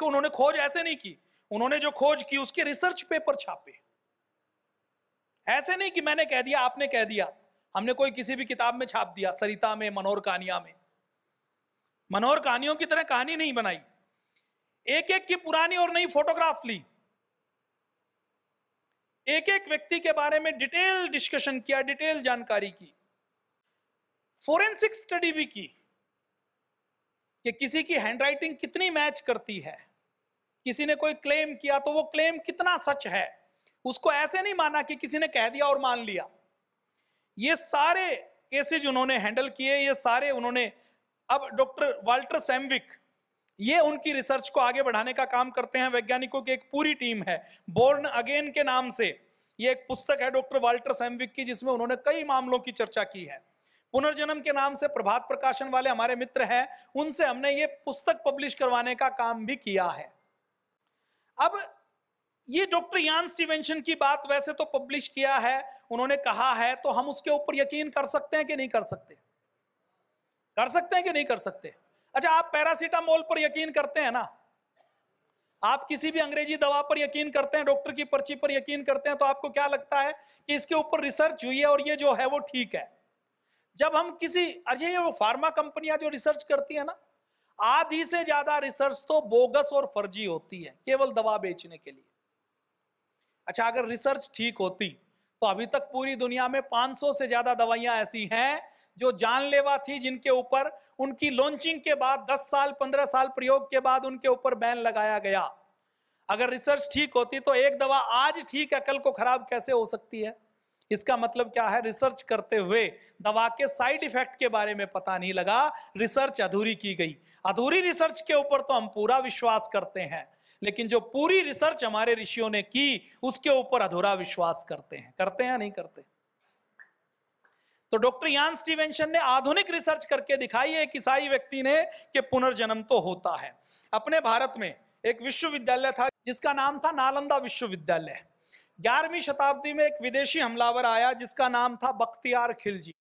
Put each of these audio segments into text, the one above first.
देखो उन्होंने खोज ऐसे नहीं की, उन्होंने जो खोज की उसके रिसर्च पेपर छापे। ऐसे नहीं कि मैंने कह दिया आपने कह दिया, हमने कोई किसी भी किताब में छाप दिया, सरिता में, मनोहर कहानियां में। मनोहर कहानियों की तरह कहानी नहीं बनाई, एक एक की पुरानी और नई फोटोग्राफ ली, एक एक व्यक्ति के बारे में डिटेल डिस्कशन किया, डिटेल जानकारी की, फोरेंसिक स्टडी भी की कि किसी की हैंडराइटिंग कितनी मैच करती है, किसी ने कोई क्लेम किया तो वो क्लेम कितना सच है, उसको ऐसे नहीं माना कि किसी ने कह दिया और मान लिया। ये सारे केसेज उन्होंने हैंडल किए, ये सारे उन्होंने। अब डॉक्टर वाल्टर सैमविक, ये उनकी रिसर्च को आगे बढ़ाने का काम करते हैं, वैज्ञानिकों की एक पूरी टीम है, बोर्न अगेन के नाम से ये एक पुस्तक है डॉक्टर वाल्टर सैमविक की, जिसमें उन्होंने कई मामलों की चर्चा की है। पुनर्जन्म के नाम से प्रभात प्रकाशन वाले हमारे मित्र हैं, उनसे हमने ये पुस्तक पब्लिश करवाने का काम भी किया है। अब ये डॉक्टर यान स्टीवेंसन की बात वैसे तो पब्लिश किया है, उन्होंने कहा है, तो हम उसके ऊपर यकीन कर सकते हैं कि नहीं कर सकते? कर सकते हैं कि नहीं कर सकते? अच्छा, आप पैरासीटामोल पर यकीन करते हैं ना, आप किसी भी अंग्रेजी दवा पर यकीन करते हैं, डॉक्टर की पर्ची पर यकीन करते हैं, तो आपको क्या लगता है कि इसके ऊपर रिसर्च हुई है और ये जो है वो ठीक है। जब हम किसी, अजय वो फार्मा कंपनियां जो रिसर्च करती है ना, आधी से ज्यादा रिसर्च तो बोगस और फर्जी होती है, केवल दवा बेचने के लिए। अच्छा, अगर रिसर्च ठीक होती तो अभी तक पूरी दुनिया में 500 से ज्यादा दवाइयां ऐसी हैं जो जानलेवा थी, जिनके ऊपर उनकी लॉन्चिंग के बाद 10 साल 15 साल प्रयोग के बाद उनके ऊपर बैन लगाया गया। अगर रिसर्च ठीक होती तो एक दवा आज ठीक है, कल को खराब कैसे हो सकती है? इसका मतलब क्या है? रिसर्च करते हुए दवा के साइड इफेक्ट के बारे में पता नहीं लगा, रिसर्च अधूरी की गई। अधूरी रिसर्च के ऊपर तो हम पूरा विश्वास करते हैं, लेकिन जो पूरी रिसर्च हमारे ऋषियों ने की उसके ऊपर अधूरा विश्वास करते हैं। करते हैं या नहीं करते? तो डॉक्टर यान स्टीवेंसन ने आधुनिक रिसर्च करके दिखाई है, एक ईसाई व्यक्ति ने, कि पुनर्जन्म तो होता है। अपने भारत में एक विश्वविद्यालय था जिसका नाम था नालंदा विश्वविद्यालय। 11वीं शताब्दी में एक विदेशी हमलावर आया जिसका नाम था बख्तियार खिलजी।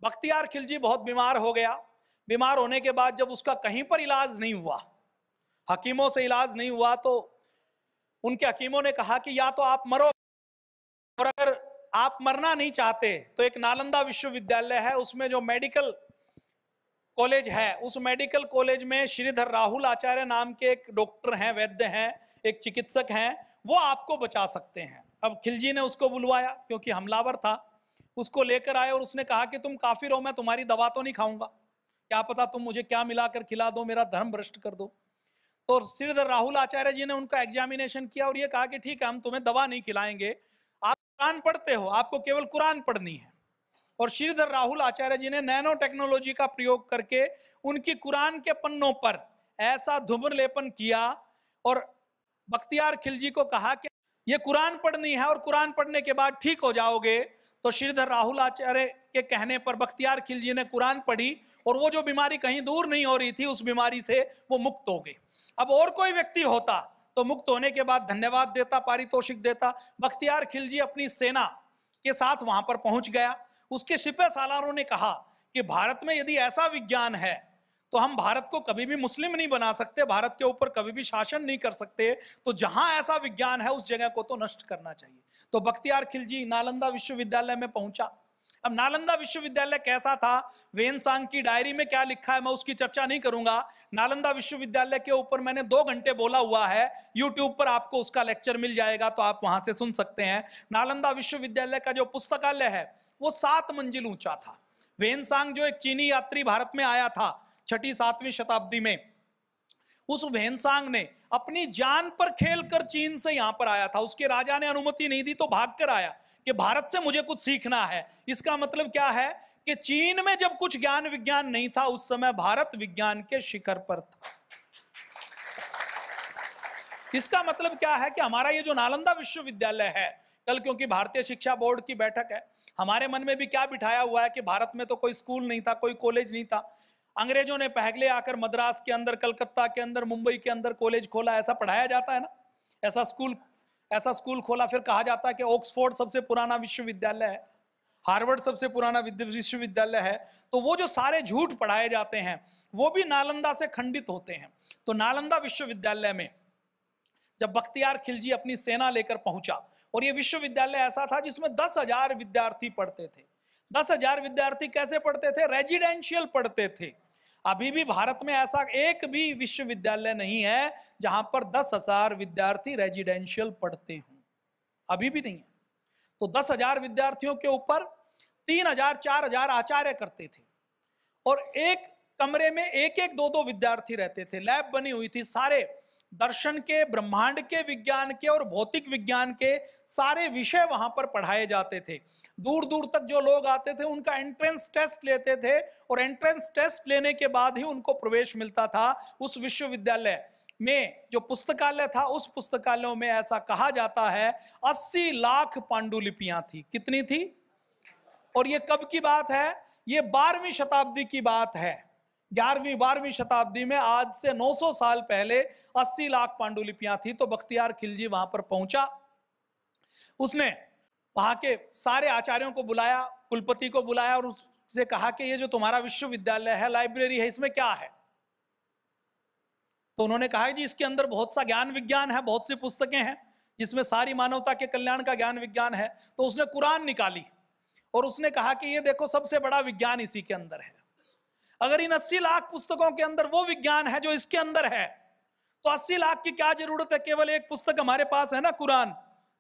बख्तियार खिलजी बहुत बीमार हो गया। बीमार होने के बाद जब उसका कहीं पर इलाज नहीं हुआ, हकीमों से इलाज नहीं हुआ, तो उनके हकीमों ने कहा कि या तो आप मरो, और अगर आप मरना नहीं चाहते तो एक नालंदा विश्वविद्यालय है, उसमें जो मेडिकल कॉलेज है, उस मेडिकल कॉलेज में श्रीधर राहुल आचार्य नाम के एक डॉक्टर हैं, वैद्य हैं, एक चिकित्सक हैं, वो आपको बचा सकते हैं। अब खिलजी ने उसको बुलवाया, क्योंकि हमलावर था, उसको लेकर आए और उसने कहा कि तुम काफिर हो, मैं तुम्हारी दवा तो नहीं खाऊंगा, क्या पता तुम मुझे क्या मिलाकर खिला दो, मेरा धर्म भ्रष्ट कर दो। तो श्रीधर राहुल आचार्य जी ने उनका एग्जामिनेशन किया और ये कहा कि ठीक है, हम तुम्हें दवा नहीं खिलाएंगे, आप कुरान पढ़ते हो, आपको केवल कुरान पढ़नी है। और श्रीधर राहुल आचार्य जी ने नैनो टेक्नोलॉजी का प्रयोग करके उनकी कुरान के पन्नों पर ऐसा धूम्र लेपन किया और बख्तियार खिलजी को कहा कि ये कुरान पढ़नी है और कुरान पढ़ने के बाद ठीक हो जाओगे। तो श्रीधर राहुल आचार्य के कहने पर बख्तियार खिलजी ने कुरान पढ़ी और वो जो बीमारी कहीं दूर नहीं हो रही थी, उस बीमारी से वो मुक्त हो गए। अब और कोई व्यक्ति होता तो मुक्त होने के बाद धन्यवाद देता, पारितोषिक देता। बख्तियार खिलजी अपनी सेना के साथ वहां पर पहुंच गया। उसके सिपह सालारों ने कहा कि भारत में यदि ऐसा विज्ञान है तो हम भारत को कभी भी मुस्लिम नहीं बना सकते, भारत के ऊपर कभी भी शासन नहीं कर सकते, तो जहां ऐसा विज्ञान है उस जगह को तो नष्ट करना चाहिए। तो बख्तियार खिलजी नालंदा विश्वविद्यालय में पहुंचा। अब नालंदा विश्वविद्यालय कैसा था, वेनसांग की डायरी में क्या लिखा है मैं उसकी चर्चा नहीं करूंगा। नालंदा विश्वविद्यालय के ऊपर मैंने 2 घंटे बोला हुआ है, यूट्यूब पर आपको उसका लेक्चर मिल जाएगा, तो आप वहां से सुन सकते हैं। नालंदा विश्वविद्यालय का जो पुस्तकालय है वो 7 मंजिल ऊंचा था। वेनसांग जो एक चीनी यात्री भारत में आया था 6वीं 7वीं शताब्दी में, उस वेनसांग ने अपनी जान पर खेलकर चीन से यहां पर आया था। उसके राजा ने अनुमति नहीं दी तो भागकर आया कि भारत से मुझे कुछ सीखना है। इसका मतलब क्या है कि चीन में जब कुछ ज्ञान विज्ञान नहीं था, उस समय भारत विज्ञान के शिखर पर था। इसका मतलब क्या है कि हमारा ये जो नालंदा विश्वविद्यालय है, कल क्योंकि भारतीय शिक्षा बोर्ड की बैठक है, हमारे मन में भी क्या बिठाया हुआ है कि भारत में तो कोई स्कूल नहीं था, कोई कॉलेज नहीं था। अंग्रेजों ने पहले आकर मद्रास के अंदर, कलकत्ता के अंदर, मुंबई के अंदर कॉलेज खोला, ऐसा पढ़ाया जाता है ना, ऐसा स्कूल खोला। फिर कहा जाता है कि ऑक्सफोर्ड सबसे पुराना विश्वविद्यालय है। हार्वर्ड सबसे पुराना विश्वविद्यालय है। तो वो जो सारे झूठ पढ़ाए जाते हैं वो भी नालंदा से खंडित होते हैं। तो नालंदा विश्वविद्यालय में जब बख्तियार खिलजी अपनी सेना लेकर पहुंचा, और ये विश्वविद्यालय ऐसा था जिसमें 10,000 विद्यार्थी पढ़ते थे। 10,000 विद्यार्थी कैसे पढ़ते थे? रेजिडेंशियल पढ़ते थे। अभी भी भारत में ऐसा एक भी विश्वविद्यालय नहीं है जहां पर 10,000 विद्यार्थी रेजिडेंशियल पढ़ते हों, अभी भी नहीं है। तो 10,000 विद्यार्थियों के ऊपर 3,000 4,000 आचार्य करते थे, और एक कमरे में एक एक दो विद्यार्थी रहते थे। लैब बनी हुई थी, सारे दर्शन के, ब्रह्मांड के, विज्ञान के और भौतिक विज्ञान के सारे विषय वहां पर पढ़ाए जाते थे। दूर दूर तक जो लोग आते थे उनका एंट्रेंस टेस्ट लेते थे, और एंट्रेंस टेस्ट लेने के बाद ही उनको प्रवेश मिलता था उस विश्वविद्यालय में। जो पुस्तकालय था, उस पुस्तकालयों में ऐसा कहा जाता है 80 लाख पांडुलिपियां थी। कितनी थी? और ये कब की बात है? ये 12वीं शताब्दी की बात है। 11वीं 12वीं शताब्दी में, आज से 900 साल पहले 80 लाख पांडुलिपियां थी। तो बख्तियार खिलजी वहां पर पहुंचा, उसने वहां के सारे आचार्यों को बुलाया, कुलपति को बुलाया, और उससे कहा कि ये जो तुम्हारा विश्वविद्यालय है, लाइब्रेरी है, इसमें क्या है? तो उन्होंने कहा जी इसके अंदर बहुत सा ज्ञान विज्ञान है, बहुत सी पुस्तकें हैं जिसमें सारी मानवता के कल्याण का ज्ञान विज्ञान है। तो उसने कुरान निकाली और उसने कहा कि ये देखो सबसे बड़ा विज्ञान इसी के अंदर है। अगर इन 80 लाख पुस्तकों के अंदर वो विज्ञान है जो इसके अंदर है, तो 80 लाख की क्या जरूरत है? केवल एक पुस्तक हमारे पास है ना, कुरान,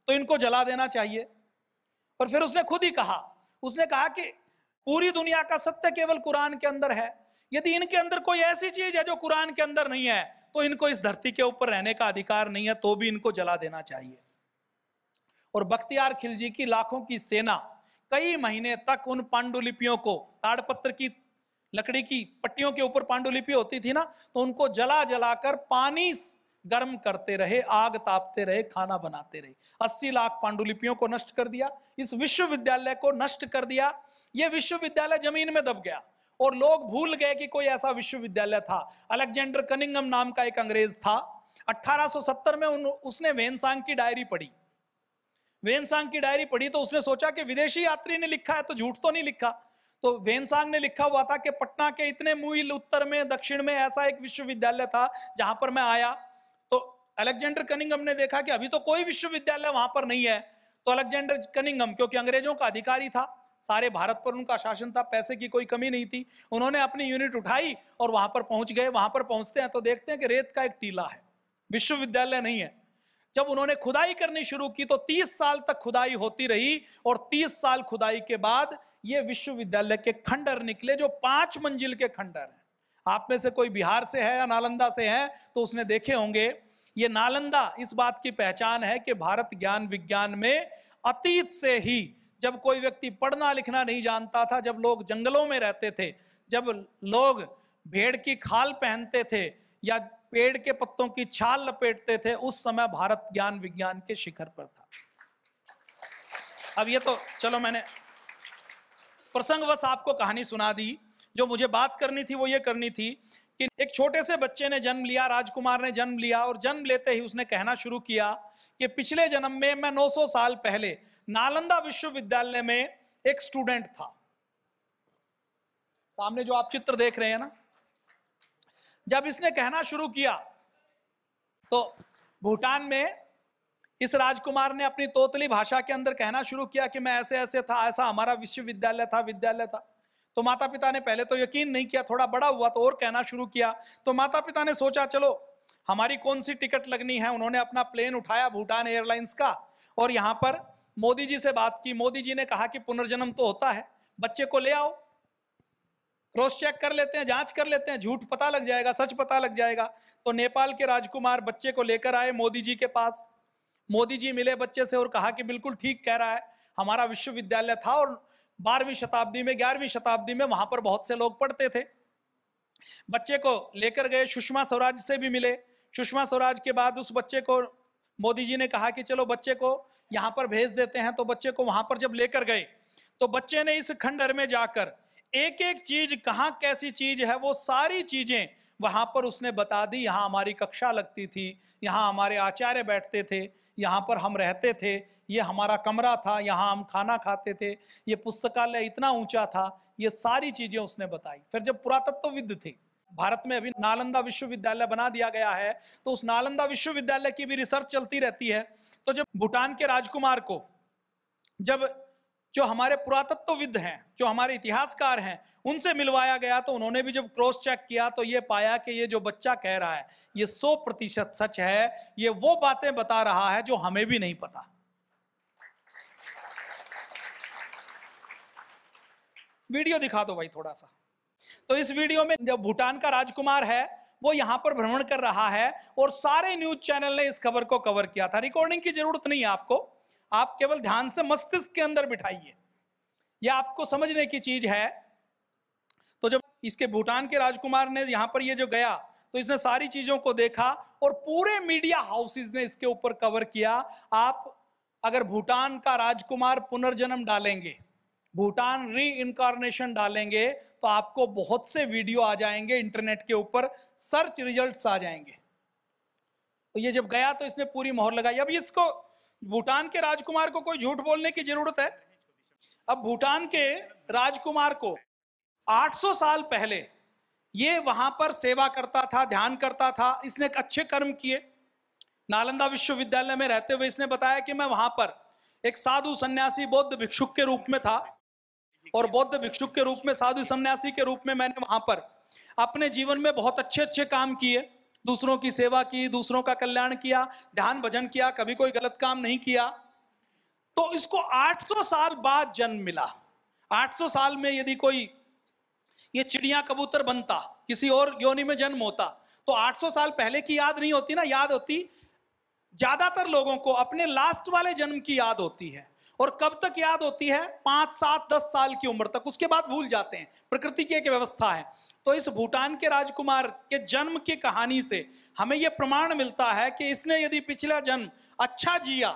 तो इनको जला देना चाहिए। और फिर उसने खुद ही कहा, उसने कहा कि पूरी दुनिया का सत्य केवल कुरान के अंदर है। यदि इनके अंदर कोई ऐसी चीज है जो कुरान के अंदर नहीं है, तो इनको इस धरती के ऊपर रहने का अधिकार नहीं है, तो भी इनको जला देना चाहिए। और बख्तियार खिलजी की लाखों की सेना कई महीने तक उन पांडुलिपियों को, ताड़पत्र की लकड़ी की पट्टियों के ऊपर पांडुलिपि होती थी ना, तो उनको जला जलाकर पानी गर्म करते रहे, आग तापते रहे, खाना बनाते रहे। 80 लाख पांडुलिपियों को नष्ट कर दिया, इस विश्वविद्यालय को नष्ट कर दिया। यह विश्वविद्यालय जमीन में दब गया और लोग भूल गए कि कोई ऐसा विश्वविद्यालय था। अलेक्जेंडर कनिंघम नाम का एक अंग्रेज था, 1870 में उसने वेनसांग की डायरी पढ़ी। वेनसांग की डायरी पढ़ी तो उसने सोचा कि विदेशी यात्री ने लिखा है तो झूठ तो नहीं लिखा। तो वेनसांग ने लिखा हुआ था कि पटना के इतने मील उत्तर में, दक्षिण में ऐसा एक विश्वविद्यालय था जहां पर मैं आया। तो अलेक्जेंडर कनिंघम ने देखा कि अभी तो कोई विश्वविद्यालय वहां पर नहीं है। तो अलेक्जेंडर कनिंघम, क्योंकि अंग्रेजों का अधिकारी था, सारे भारत पर उनका शासन था, पैसे की कोई कमी नहीं थी, उन्होंने अपनी यूनिट उठाई और वहां पर पहुंच गए। वहां पर पहुंचते हैं तो देखते हैं कि रेत का एक टीला है, विश्वविद्यालय नहीं है। जब उन्होंने खुदाई करनी शुरू की तो 30 साल तक खुदाई होती रही, और 30 साल खुदाई के बाद ये विश्वविद्यालय के खंडर निकले, जो 5 मंजिल के खंडर हैं। आप में से कोई बिहार से है या नालंदा से है तो उसने देखे होंगे। ये नालंदा इस बात की पहचान है कि भारत ज्ञान विज्ञान में अतीत से ही, जब कोई व्यक्ति पढ़ना लिखना नहीं जानता था, जब लोग जंगलों में रहते थे, जब लोग भेड़ की खाल पहनते थे या पेड़ के पत्तों की छाल लपेटते थे, उस समय भारत ज्ञान विज्ञान के शिखर पर था। अब ये तो चलो मैंने प्रसंगवश आपको कहानी सुना दी। जो मुझे बात करनी थी वो ये करनी थी कि एक छोटे से बच्चे ने जन्म लिया, राजकुमार ने जन्म लिया, और जन्म लेते ही उसने कहना शुरू किया कि पिछले जन्म में मैं 900 साल पहले नालंदा विश्वविद्यालय में एक स्टूडेंट था। सामने जो आप चित्र देख रहे हैं ना, जब इसने कहना शुरू किया तो भूटान में इस राजकुमार ने अपनी तोतली भाषा के अंदर कहना शुरू किया कि मैं ऐसे ऐसे था, ऐसा हमारा विश्वविद्यालय था, विद्यालय था। तो माता पिता ने पहले तो यकीन नहीं किया, थोड़ा बड़ा हुआ तो और कहना शुरू किया। तो माता पिता ने सोचा चलो हमारी कौन सी टिकट लगनी है। उन्होंने अपना प्लेन उठाया भूटान एयरलाइंस का, और यहां पर मोदी जी से बात की। मोदी जी ने कहा कि पुनर्जन्म तो होता है, बच्चे को ले आओ, क्रॉस चेक कर लेते हैं, जांच कर लेते हैं, झूठ पता लग जाएगा, सच पता लग जाएगा। तो नेपाल के राजकुमार बच्चे को लेकर आए मोदी जी के पास। मोदी जी मिले बच्चे से और कहा कि बिल्कुल ठीक कह रहा है, हमारा विश्वविद्यालय था और 12वीं शताब्दी में, 11वीं शताब्दी में वहां पर बहुत से लोग पढ़ते थे। बच्चे को लेकर गए, सुषमा स्वराज से भी मिले। सुषमा स्वराज के बाद उस बच्चे को मोदी जी ने कहा कि चलो बच्चे को यहां पर भेज देते हैं। तो बच्चे को वहां पर जब लेकर गए तो बच्चे ने इस खंडहर में जाकर एक एक चीज, कहां कैसी चीज है, वो सारी चीजें वहां पर उसने बता दी, यहाँ हमारी कक्षा लगती थी, यहाँ हमारे आचार्य बैठते थे, यहाँ पर हम रहते थे, ये हमारा कमरा था, यहाँ हम खाना खाते थे, ये पुस्तकालय इतना ऊंचा था, ये सारी चीजें उसने बताई। फिर जब पुरातत्वविद थे, भारत में अभी नालंदा विश्वविद्यालय बना दिया गया है, तो उस नालंदा विश्वविद्यालय की भी रिसर्च चलती रहती है। तो जब भूटान के राजकुमार को, जब जो हमारे पुरातत्वविद हैं, जो हमारे इतिहासकार हैं, उनसे मिलवाया गया, तो उन्होंने भी जब क्रॉस चेक किया तो ये पाया कि ये जो बच्चा कह रहा है ये 100% सच है। ये वो बातें बता रहा है जो हमें भी नहीं पता। वीडियो दिखा दो भाई थोड़ा सा। तो इस वीडियो में जो भूटान का राजकुमार है वो यहां पर भ्रमण कर रहा है और सारे न्यूज चैनल ने इस खबर को कवर किया था। रिकॉर्डिंग की जरूरत नहीं है आपको, आप केवल ध्यान से मस्तिष्क के अंदर बिठाइए, यह आपको समझने की चीज है। तो जब इसके भूटान के राजकुमार ने यहां पर ये जो गया, तो इसने सारी चीजों को देखा और पूरे मीडिया हाउसेस ने इसके ऊपर कवर किया। आप अगर भूटान का राजकुमार पुनर्जन्म डालेंगे, भूटान री इनकारनेशन डालेंगे, तो आपको बहुत से वीडियो आ जाएंगे इंटरनेट के ऊपर, सर्च रिजल्ट्स आ जाएंगे। तो ये जब गया तो इसने पूरी मोहर लगाई। अब इसको, भूटान के राजकुमार को कोई झूठ बोलने की जरूरत है? अब भूटान के राजकुमार को 800 साल पहले ये वहां पर सेवा करता था, ध्यान करता था, इसने अच्छे कर्म किए। नालंदा विश्वविद्यालय में रहते हुए इसने बताया कि मैं वहां पर एक साधु सन्यासी बौद्ध भिक्षुक के रूप में था, और बौद्ध भिक्षुक के रूप में, साधु सन्यासी के रूप में मैंने वहां पर अपने जीवन में बहुत अच्छे अच्छे काम किए, दूसरों की सेवा की, दूसरों का कल्याण किया, ध्यान भजन किया, कभी कोई गलत काम नहीं किया। तो इसको 800 साल बाद जन्म मिला। 800 साल में यदि कोई ये चिड़िया कबूतर बनता, किसी और योनि में जन्म होता, तो 800 साल पहले की याद नहीं होती ना, याद होती ज्यादातर लोगों को अपने लास्ट वाले जन्म की याद होती है। और कब तक याद होती है? 5, 7, 10 साल की उम्र तक, उसके बाद भूल जाते हैं। प्रकृति की एक व्यवस्था है। तो इस भूटान के राजकुमार के जन्म की कहानी से हमें यह प्रमाण मिलता है कि इसने यदि पिछला जन्म अच्छा जिया,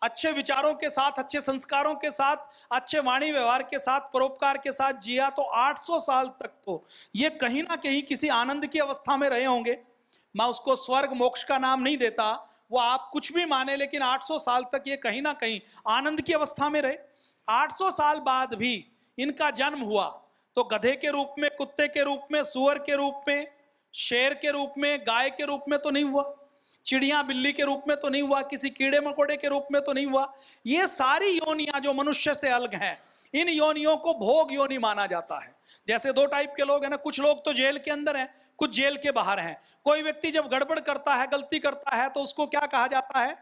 अच्छे विचारों के साथ, अच्छे संस्कारों के साथ, अच्छे वाणी व्यवहार के साथ, परोपकार के साथ जिया, तो 800 साल तक तो ये कहीं ना कहीं किसी आनंद की अवस्था में रहे होंगे। मैं उसको स्वर्ग मोक्ष का नाम नहीं देता, वो आप कुछ भी माने, लेकिन 800 साल तक ये कहीं ना कहीं आनंद की अवस्था में रहे। 800 साल बाद भी इनका जन्म हुआ तो गधे के रूप में, कुत्ते के रूप में, सुअर के रूप में, शेर के रूप में, गाय के रूप में तो नहीं हुआ, चिड़िया बिल्ली के रूप में तो नहीं हुआ, किसी कीड़े मकोड़े के रूप में तो नहीं हुआ। ये सारी योनियां जो मनुष्य से अलग हैं, इन योनियों को भोग योनि माना जाता है। जैसे 2 टाइप के लोग हैं ना, कुछ लोग तो जेल के अंदर हैं, कुछ जेल के बाहर हैं। कोई व्यक्ति जब गड़बड़ करता है, गलती करता है, तो उसको क्या कहा जाता है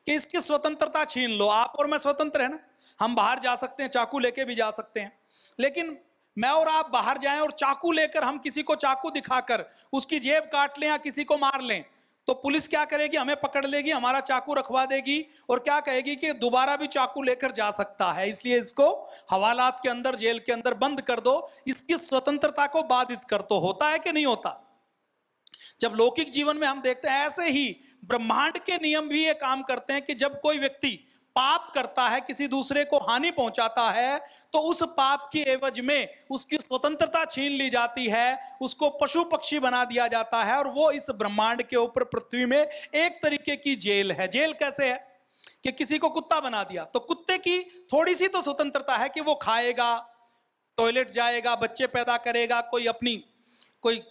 कि इसकी स्वतंत्रता छीन लो। आप और मैं स्वतंत्र है ना, हम बाहर जा सकते हैं, चाकू लेके भी जा सकते हैं, लेकिन मैं और आप बाहर जाएं और चाकू लेकर हम किसी को चाकू दिखाकर उसकी जेब काट लें या किसी को मार लें, तो पुलिस क्या करेगी? हमें पकड़ लेगी, हमारा चाकू रखवा देगी और क्या कहेगी कि दोबारा भी चाकू लेकर जा सकता है, इसलिए इसको हवालात के अंदर, जेल के अंदर बंद कर दो, इसकी स्वतंत्रता को बाधित कर दो। होता है कि नहीं होता? जब लौकिक जीवन में हम देखते हैं, ऐसे ही ब्रह्मांड के नियम भी ये काम करते हैं कि जब कोई व्यक्ति पाप करता है, किसी दूसरे को हानि पहुंचाता है, तो उस पाप की एवज में उसकी स्वतंत्रता छीन ली जाती है, उसको पशु पक्षी बना दिया जाता है, और वो इस ब्रह्मांड के ऊपर, पृथ्वी में, एक तरीके की जेल है। जेल कैसे है कि किसी को कुत्ता बना दिया, तो कुत्ते की थोड़ी सी तो स्वतंत्रता है कि वो खाएगा, टॉयलेट जाएगा, बच्चे पैदा करेगा, कोई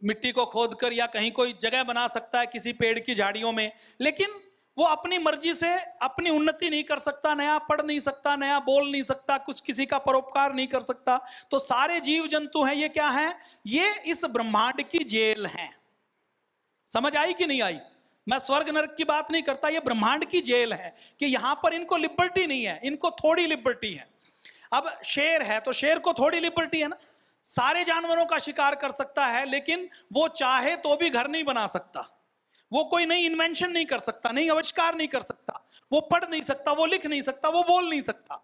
मिट्टी को खोदकर या कहीं कोई जगह बना सकता है किसी पेड़ की झाड़ियों में, लेकिन वो अपनी मर्जी से अपनी उन्नति नहीं कर सकता, नया पढ़ नहीं सकता, नया बोल नहीं सकता, कुछ किसी का परोपकार नहीं कर सकता। तो सारे जीव जंतु हैं, ये क्या हैं? ये इस ब्रह्मांड की जेल हैं। समझ आई कि नहीं आई? मैं स्वर्ग नरक की बात नहीं करता, ये ब्रह्मांड की जेल है कि यहां पर इनको लिबर्टी नहीं है, इनको थोड़ी लिबर्टी है। अब शेर है तो शेर को थोड़ी लिबर्टी है ना, सारे जानवरों का शिकार कर सकता है, लेकिन वो चाहे तो भी घर नहीं बना सकता, वो कोई नई इन्वेंशन नहीं कर सकता, नई आविष्कार नहीं कर सकता, वो पढ़ नहीं सकता, वो लिख नहीं सकता, वो बोल नहीं सकता,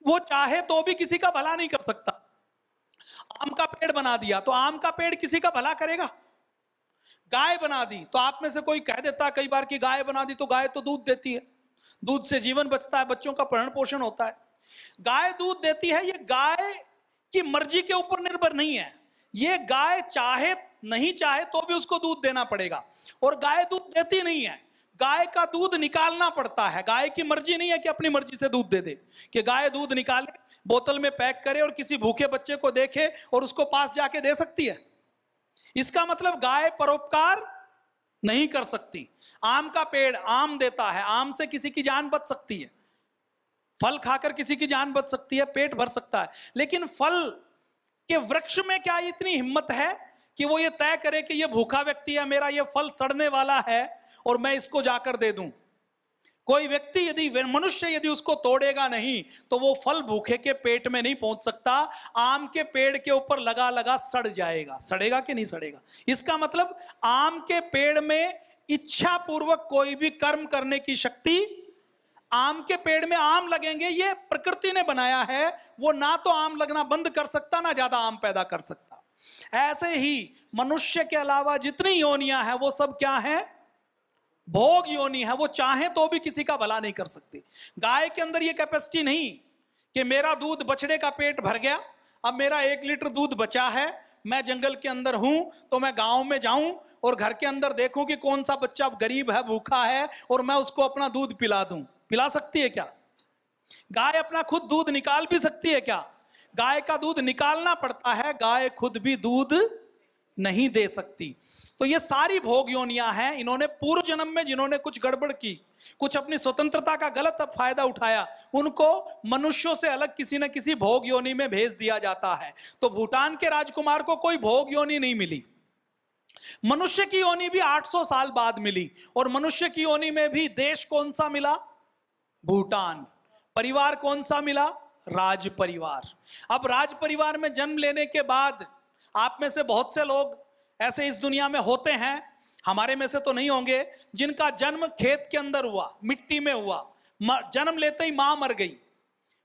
वो चाहे तो भी किसी का भला नहीं कर सकता। आम का पेड़ बना दिया तो आम का पेड़ किसी का भला करेगा? गाय बना दी तो आप में से कोई कह देता कई बार कि गाय बना दी तो गाय तो दूध देती है, दूध से जीवन बचता है, बच्चों का भरण पोषण होता है। गाय दूध देती है, ये गाय की मर्जी के ऊपर निर्भर नहीं है, ये गाय चाहे नहीं चाहे तो भी उसको दूध देना पड़ेगा, और गाय दूध देती नहीं है, गाय का दूध निकालना पड़ता है। गाय की मर्जी नहीं है कि अपनी मर्जी से दूध दे दे, कि गाय दूध निकाले, बोतल में पैक करे और किसी भूखे बच्चे को देखे और उसको पास जाके दे सकती है? इसका मतलब गाय परोपकार नहीं कर सकती। आम का पेड़ आम देता है, आम से किसी की जान बच सकती है, फल खाकर किसी की जान बच सकती है, पेट भर सकता है, लेकिन फल के वृक्ष में क्या इतनी हिम्मत है कि वो ये तय करे कि ये भूखा व्यक्ति है, मेरा ये फल सड़ने वाला है और मैं इसको जाकर दे दूं? कोई व्यक्ति यदि, मनुष्य यदि उसको तोड़ेगा नहीं तो वो फल भूखे के पेट में नहीं पहुंच सकता। आम के पेड़ के ऊपर लगा लगा सड़ जाएगा। सड़ेगा कि नहीं सड़ेगा? इसका मतलब आम के पेड़ में इच्छा पूर्वक कोई भी कर्म करने की शक्ति, आम के पेड़ में आम लगेंगे, ये प्रकृति ने बनाया है, वो ना तो आम लगना बंद कर सकता, ना ज्यादा आम पैदा कर सकता। ऐसे ही मनुष्य के अलावा जितनी योनियां हैं वो सब क्या है? भोग योनि है। वो चाहे तो भी किसी का भला नहीं कर सकती। गाय के अंदर ये कैपेसिटी नहीं कि मेरा दूध, बछड़े का पेट भर गया, अब मेरा 1 लीटर दूध बचा है, मैं जंगल के अंदर हूं तो मैं गांव में जाऊं और घर के अंदर देखूं कि कौन सा बच्चा गरीब है, भूखा है, और मैं उसको अपना दूध पिला दूं। पिला सकती है क्या? गाय अपना खुद दूध निकाल भी सकती है क्या? गाय का दूध निकालना पड़ता है, गाय खुद भी दूध नहीं दे सकती। तो ये सारी भोग योनियां हैं। इन्होंने पूर्व जन्म में जिन्होंने कुछ गड़बड़ की, कुछ अपनी स्वतंत्रता का गलत फायदा उठाया, उनको मनुष्यों से अलग किसी न किसी भोग योनि में भेज दिया जाता है। तो भूटान के राजकुमार को कोई भोग योनि नहीं मिली। मनुष्य की योनि भी 800 साल बाद मिली, और मनुष्य की योनि में भी देश कौन सा मिला? भूटान। परिवार कौन सा मिला? राज परिवार। अब राज परिवार में जन्म लेने के बाद आप में से बहुत से लोग ऐसे इस दुनिया में होते हैं, हमारे में से तो नहीं होंगे, जिनका जन्म खेत के अंदर हुआ, मिट्टी में हुआ, जन्म लेते ही मां मर गई,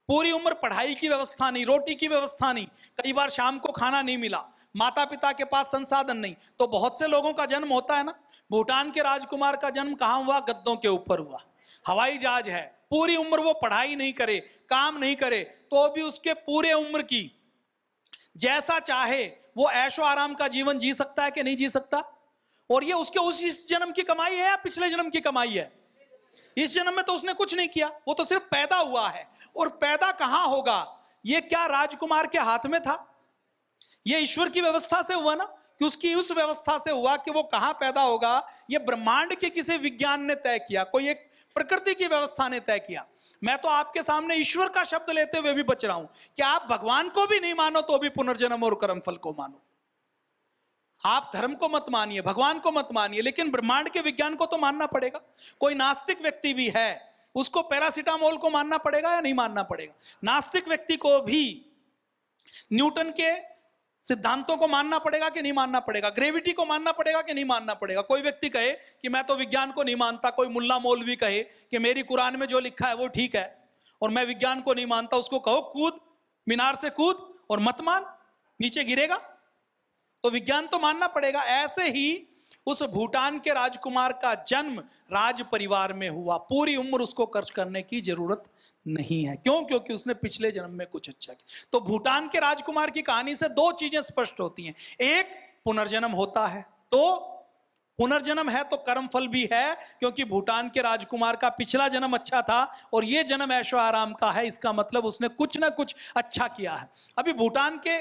पूरी उम्र पढ़ाई की व्यवस्था नहीं, रोटी की व्यवस्था नहीं, कई बार शाम को खाना नहीं मिला, माता पिता के पास संसाधन नहीं। तो बहुत से लोगों का जन्म होता है ना। भूटान के राजकुमार का जन्म कहां हुआ? गद्दों के ऊपर हुआ। हवाई जहाज है, पूरी उम्र वो पढ़ाई नहीं करे, काम नहीं करे, तो भी उसके पूरे उम्र की जैसा चाहे वो ऐशो आराम का जीवन जी सकता है कि नहीं जी सकता? और ये उसके इस जन्म की कमाई है या पिछले जन्म की कमाई है? इस जन्म में तो उसने कुछ नहीं किया, वो तो सिर्फ पैदा हुआ है। और पैदा कहां होगा? ये क्या राजकुमार के हाथ में था? ये ईश्वर की व्यवस्था से हुआ ना, कि उसकी उस व्यवस्था से हुआ कि वो कहां पैदा होगा। ये ब्रह्मांड के किसी विज्ञान ने तय किया, कोई एक प्रकृति की व्यवस्था ने तय किया। मैं तो आपके सामने ईश्वर का शब्द लेते हुए भी बच रहा हूं कि आप भगवान को भी नहीं मानो तो भी पुनर्जन्म और कर्मफल को मानो। आप धर्म को मत मानिए, भगवान को मत मानिए, लेकिन ब्रह्मांड के विज्ञान को तो मानना पड़ेगा। कोई नास्तिक व्यक्ति भी है, उसको पैरासिटामोल को मानना पड़ेगा या नहीं मानना पड़ेगा? नास्तिक व्यक्ति को भी न्यूटन के सिद्धांतों को मानना पड़ेगा कि नहीं मानना पड़ेगा? ग्रेविटी को मानना पड़ेगा कि नहीं मानना पड़ेगा? कोई व्यक्ति कहे कि मैं तो विज्ञान को नहीं मानता, कोई मुल्ला मौलवी कहे कि मेरी कुरान में जो लिखा है वो ठीक है और मैं विज्ञान को नहीं मानता, उसको कहो कूद, मीनार से कूद और मत मान, नीचे गिरेगा। तो विज्ञान तो मानना पड़ेगा। ऐसे ही उस भूटान के राजकुमार का जन्म राज परिवार में हुआ। पूरी उम्र उसको खर्च करने की जरूरत नहीं है। क्यों? क्योंकि उसने पिछले जन्म में कुछ अच्छा किया। तो भूटान के राजकुमार की कहानी से 2 चीजें स्पष्ट होती हैं। एक, पुनर्जन्म होता है, तो पुनर्जन्म है तो कर्मफल भी है, क्योंकि भूटान के राजकुमार का पिछला जन्म अच्छा था और यह जन्म ऐशो आराम का है। इसका मतलब उसने कुछ ना कुछ अच्छा किया है। अभी भूटान के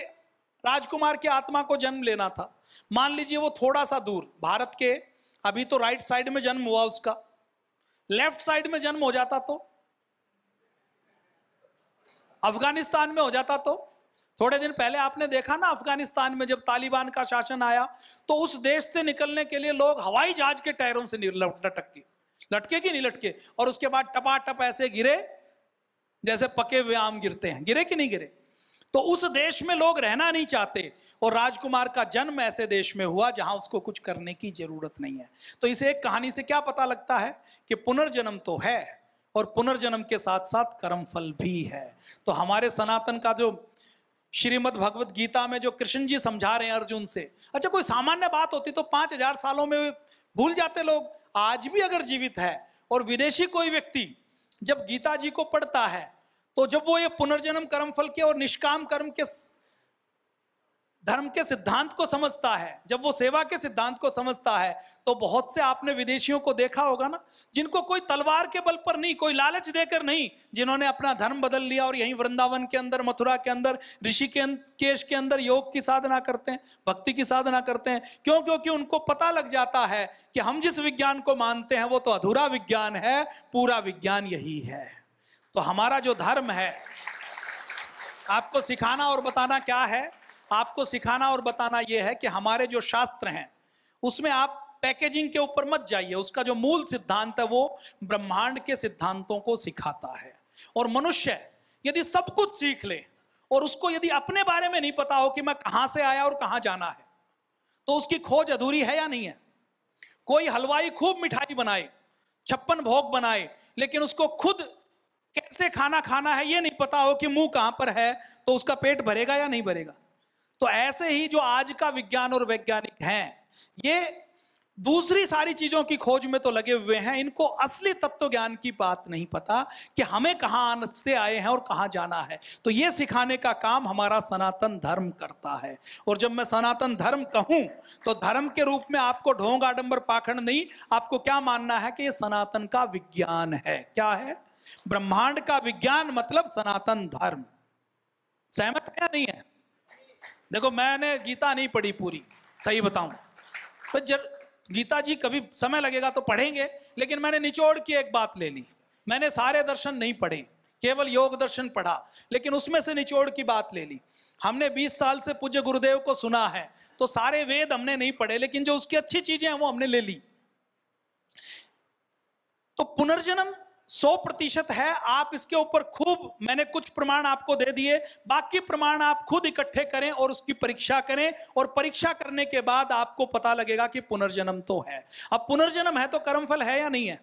राजकुमार की आत्मा को जन्म लेना था, मान लीजिए वो थोड़ा सा दूर भारत के, अभी तो राइट साइड में जन्म हुआ उसका, लेफ्ट साइड में जन्म हो जाता तो, अफगानिस्तान में हो जाता तो। थोड़े दिन पहले आपने देखा ना, अफगानिस्तान में जब तालिबान का शासन आया तो उस देश से निकलने के लिए लोग हवाई जहाज के टायरों से लटके कि नहीं लटके, और उसके बाद टपाटप ऐसे गिरे जैसे पके हुए आम गिरते हैं। गिरे कि नहीं गिरे? तो उस देश में लोग रहना नहीं चाहते, और राजकुमार का जन्म ऐसे देश में हुआ जहां उसको कुछ करने की जरूरत नहीं है। तो इसे एक कहानी से क्या पता लगता है कि पुनर्जन्म तो है और पुनर्जन्म के साथ साथ कर्मफल भी है। तो हमारे सनातन का जो श्रीमद् भगवत गीता में जो कृष्ण जी समझा रहे हैं अर्जुन से, अच्छा कोई सामान्य बात होती तो 5000 सालों में भूल जाते लोग। आज भी अगर जीवित है और विदेशी कोई व्यक्ति जब गीता जी को पढ़ता है, तो जब वो ये पुनर्जन्म कर्मफल के और निष्काम कर्म के धर्म के सिद्धांत को समझता है, जब वो सेवा के सिद्धांत को समझता है, तो बहुत से आपने विदेशियों को देखा होगा ना, जिनको कोई तलवार के बल पर नहीं, कोई लालच देकर नहीं, जिन्होंने अपना धर्म बदल लिया और यहीं वृंदावन के अंदर, मथुरा के अंदर, ऋषिकेश के अंदर योग की साधना करते हैं, भक्ति की साधना करते हैं। क्यों? क्योंकि उनको पता लग जाता है कि हम जिस विज्ञान को मानते हैं वो तो अधूरा विज्ञान है, पूरा विज्ञान यही है। तो हमारा जो धर्म है, आपको सिखाना और बताना क्या है? आपको सिखाना और बताना यह है कि हमारे जो शास्त्र हैं उसमें आप पैकेजिंग के ऊपर मत जाइए। उसका जो मूल सिद्धांत है वो ब्रह्मांड के सिद्धांतों को सिखाता है। और मनुष्य यदि सब कुछ सीख ले और उसको यदि अपने बारे में नहीं पता हो कि मैं कहां से आया और कहां जाना है, तो उसकी खोज अधूरी है या नहीं है? कोई हलवाई खूब मिठाई बनाए, 56 भोग बनाए, लेकिन उसको खुद कैसे खाना खाना है ये नहीं पता हो कि मुंह कहां पर है, तो उसका पेट भरेगा या नहीं भरेगा? तो ऐसे ही जो आज का विज्ञान और वैज्ञानिक हैं, ये दूसरी सारी चीजों की खोज में तो लगे हुए हैं, इनको असली तत्व ज्ञान की बात नहीं पता कि हमें कहां से आए हैं और कहां जाना है। तो ये सिखाने का काम हमारा सनातन धर्म करता है। और जब मैं सनातन धर्म कहूं तो धर्म के रूप में आपको ढोंग आडंबर पाखंड नहीं, आपको क्या मानना है कि ये सनातन का विज्ञान है। क्या है? ब्रह्मांड का विज्ञान मतलब सनातन धर्म। सहमत है या नहीं है? देखो, मैंने गीता नहीं पढ़ी पूरी, सही बताऊं तो जब गीता जी कभी समय लगेगा तो पढ़ेंगे, लेकिन मैंने निचोड़ की एक बात ले ली। मैंने सारे दर्शन नहीं पढ़े, केवल योग दर्शन पढ़ा, लेकिन उसमें से निचोड़ की बात ले ली। हमने 20 साल से पूज्य गुरुदेव को सुना है, तो सारे वेद हमने नहीं पढ़े, लेकिन जो उसकी अच्छी चीजें हैं वो हमने ले ली। तो पुनर्जन्म 100% है। आप इसके ऊपर खूब, मैंने कुछ प्रमाण आपको दे दिए, बाकी प्रमाण आप खुद इकट्ठे करें और उसकी परीक्षा करें, और परीक्षा करने के बाद आपको पता लगेगा कि पुनर्जन्म तो है। अब पुनर्जन्म है तो कर्मफल है या नहीं है?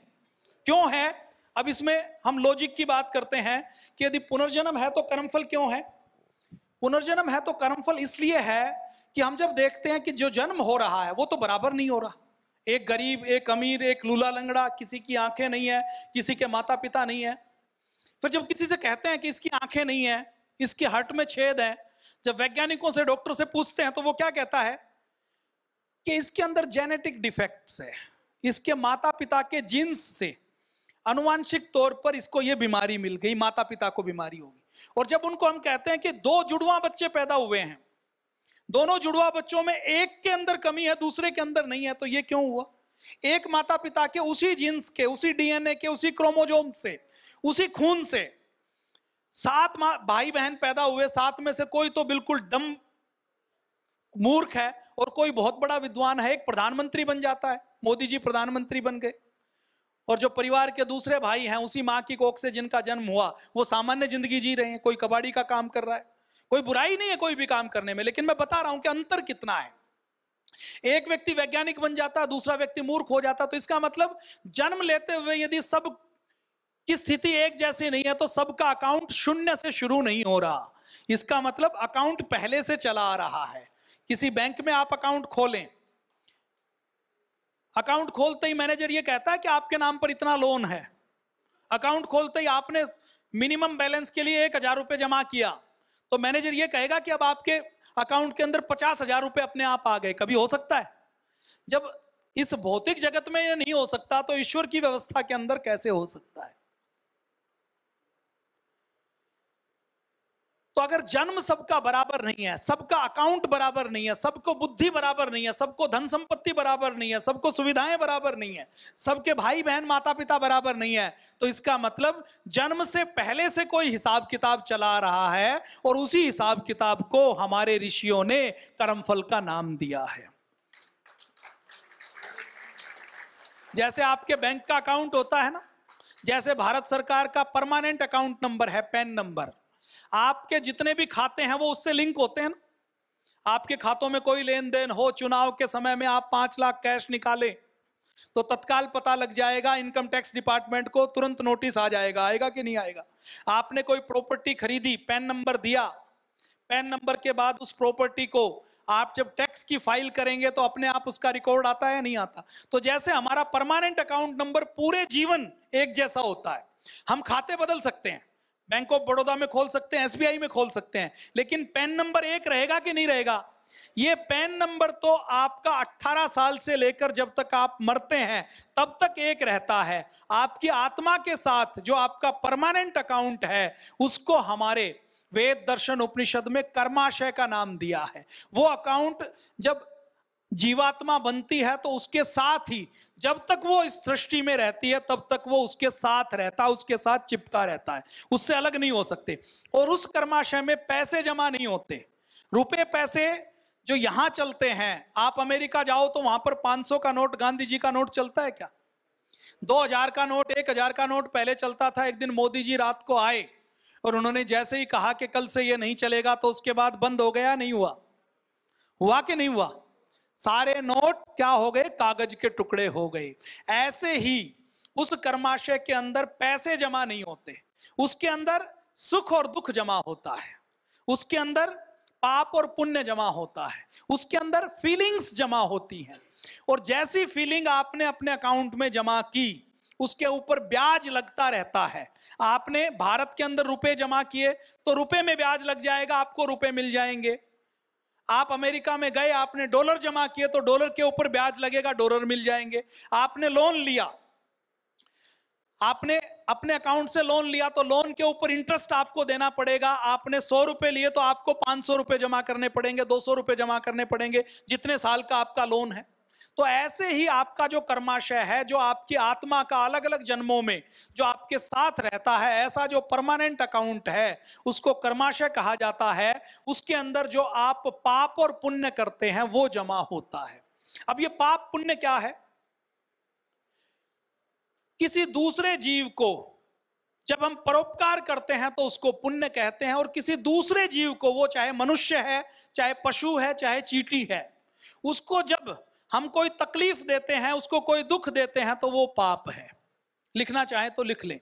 क्यों है? अब इसमें हम लॉजिक की बात करते हैं कि यदि पुनर्जन्म है तो कर्मफल क्यों है? पुनर्जन्म है तो कर्मफल इसलिए है कि हम जब देखते हैं कि जो जन्म हो रहा है वो तो बराबर नहीं हो रहा। एक गरीब, एक अमीर, एक लूला लंगड़ा, किसी की आंखें नहीं है, किसी के माता पिता नहीं है। फिर जब किसी से कहते हैं कि इसकी आंखें नहीं है, इसके हार्ट में छेद है, जब वैज्ञानिकों से, डॉक्टर से पूछते हैं तो वो क्या कहता है कि इसके अंदर जेनेटिक डिफेक्ट्स है, इसके माता पिता के जीन्स से आनुवांशिक तौर पर इसको ये बीमारी मिल गई, माता पिता को बीमारी होगी। और जब उनको हम कहते हैं कि 2 जुड़वा बच्चे पैदा हुए हैं, दोनों जुड़वा बच्चों में एक के अंदर कमी है, दूसरे के अंदर नहीं है, तो ये क्यों हुआ? एक माता पिता के उसी जीन्स के, उसी डीएनए के, उसी क्रोमोजोम से, उसी खून से 7 भाई बहन पैदा हुए, 7 में से कोई तो बिल्कुल डम मूर्ख है और कोई बहुत बड़ा विद्वान है। एक प्रधानमंत्री बन जाता है, मोदी जी प्रधानमंत्री बन गए, और जो परिवार के दूसरे भाई हैं, उसी मां की कोख से जिनका जन्म हुआ, वो सामान्य जिंदगी जी रहे हैं। कोई कबाड़ी का काम कर रहा है, कोई बुराई नहीं है कोई भी काम करने में, लेकिन मैं बता रहा हूं कि अंतर कितना है। एक व्यक्ति वैज्ञानिक बन जाता, दूसरा व्यक्ति मूर्ख हो जाता। तो इसका मतलब जन्म लेते हुए यदि सब की स्थिति एक जैसी नहीं है तो सबका अकाउंट 0 से शुरू नहीं हो रहा। इसका मतलब अकाउंट पहले से चला आ रहा है। किसी बैंक में आप अकाउंट खोलें, अकाउंट खोलते ही मैनेजर ये कहता है कि आपके नाम पर इतना लोन है। अकाउंट खोलते ही आपने मिनिमम बैलेंस के लिए 1000 रुपए जमा किया, तो मैनेजर ये कहेगा कि अब आपके अकाउंट के अंदर 50,000 रुपए अपने आप आ गए। कभी हो सकता है? जब इस भौतिक जगत में ये नहीं हो सकता, तो ईश्वर की व्यवस्था के अंदर कैसे हो सकता है? तो अगर जन्म सबका बराबर नहीं है, सबका अकाउंट बराबर नहीं है, सबको बुद्धि बराबर नहीं है, सबको धन संपत्ति बराबर नहीं है, सबको सुविधाएं बराबर नहीं है, सबके भाई बहन माता पिता बराबर नहीं है, तो इसका मतलब जन्म से पहले से कोई हिसाब किताब चला रहा है, और उसी हिसाब किताब को हमारे ऋषियों ने कर्मफल का नाम दिया है। जैसे आपके बैंक का अकाउंट होता है ना, जैसे भारत सरकार का परमानेंट अकाउंट नंबर है, पैन नंबर, आपके जितने भी खाते हैं वो उससे लिंक होते हैं ना। आपके खातों में कोई लेन देन हो, चुनाव के समय में आप 5 लाख कैश निकाले, तो तत्काल पता लग जाएगा, इनकम टैक्स डिपार्टमेंट को तुरंत नोटिस आ जाएगा। आएगा कि नहीं आएगा? आपने कोई प्रॉपर्टी खरीदी, पैन नंबर दिया, पैन नंबर के बाद उस प्रॉपर्टी को आप जब टैक्स की फाइल करेंगे तो अपने आप उसका रिकॉर्ड आता है, नहीं आता? तो जैसे हमारा परमानेंट अकाउंट नंबर पूरे जीवन एक जैसा होता है। हम खाते बदल सकते हैं, बैंक ऑफ बड़ौदा में खोल सकते हैं, एसबीआई में खोल सकते हैं, लेकिन पैन नंबर एक रहेगा कि नहीं रहेगा? ये पैन नंबर तो आपका 18 साल से लेकर जब तक आप मरते हैं तब तक एक रहता है। आपकी आत्मा के साथ जो आपका परमानेंट अकाउंट है उसको हमारे वेद दर्शन उपनिषद में कर्माशय का नाम दिया है। वो अकाउंट जब जीवात्मा बनती है तो उसके साथ ही जब तक वो इस सृष्टि में रहती है तब तक वो उसके साथ रहता है, उसके साथ चिपका रहता है, उससे अलग नहीं हो सकते। और उस कर्माशय में पैसे जमा नहीं होते। रुपए पैसे जो यहां चलते हैं, आप अमेरिका जाओ तो वहां पर 500 का नोट, गांधी जी का नोट चलता है क्या? 2000 का नोट, 1000 का नोट पहले चलता था। एक दिन मोदी जी रात को आए और उन्होंने जैसे ही कहा कि कल से ये नहीं चलेगा तो उसके बाद बंद हो गया। नहीं हुआ? हुआ कि नहीं हुआ? सारे नोट क्या हो गए? कागज के टुकड़े हो गए। ऐसे ही उस कर्माशय के अंदर पैसे जमा नहीं होते, उसके अंदर सुख और दुख जमा होता है, उसके अंदर पाप और पुण्य जमा होता है, उसके अंदर फीलिंग्स जमा होती हैं। और जैसी फीलिंग आपने अपने अकाउंट में जमा की उसके ऊपर ब्याज लगता रहता है। आपने भारत के अंदर रुपए जमा किए तो रुपए में ब्याज लग जाएगा, आपको रुपए मिल जाएंगे। आप अमेरिका में गए, आपने डॉलर जमा किए तो डॉलर के ऊपर ब्याज लगेगा, डॉलर मिल जाएंगे। आपने लोन लिया, आपने अपने अकाउंट से लोन लिया तो लोन के ऊपर इंटरेस्ट आपको देना पड़ेगा। आपने 100 रुपए लिए तो आपको 500 रुपए जमा करने पड़ेंगे, 200 रुपए जमा करने पड़ेंगे, जितने साल का आपका लोन है। तो ऐसे ही आपका जो कर्माशय है, जो आपकी आत्मा का अलग अलग जन्मों में जो आपके साथ रहता है, ऐसा जो परमानेंट अकाउंट है उसको कर्माशय कहा जाता है। उसके अंदर जो आप पाप और पुण्य करते हैं वो जमा होता है। अब ये पाप पुण्य क्या है? किसी दूसरे जीव को जब हम परोपकार करते हैं तो उसको पुण्य कहते हैं, और किसी दूसरे जीव को, वो चाहे मनुष्य है, चाहे पशु है, चाहे चींटी है, उसको जब हम कोई तकलीफ देते हैं, उसको कोई दुख देते हैं तो वो पाप है। लिखना चाहे तो लिख लें।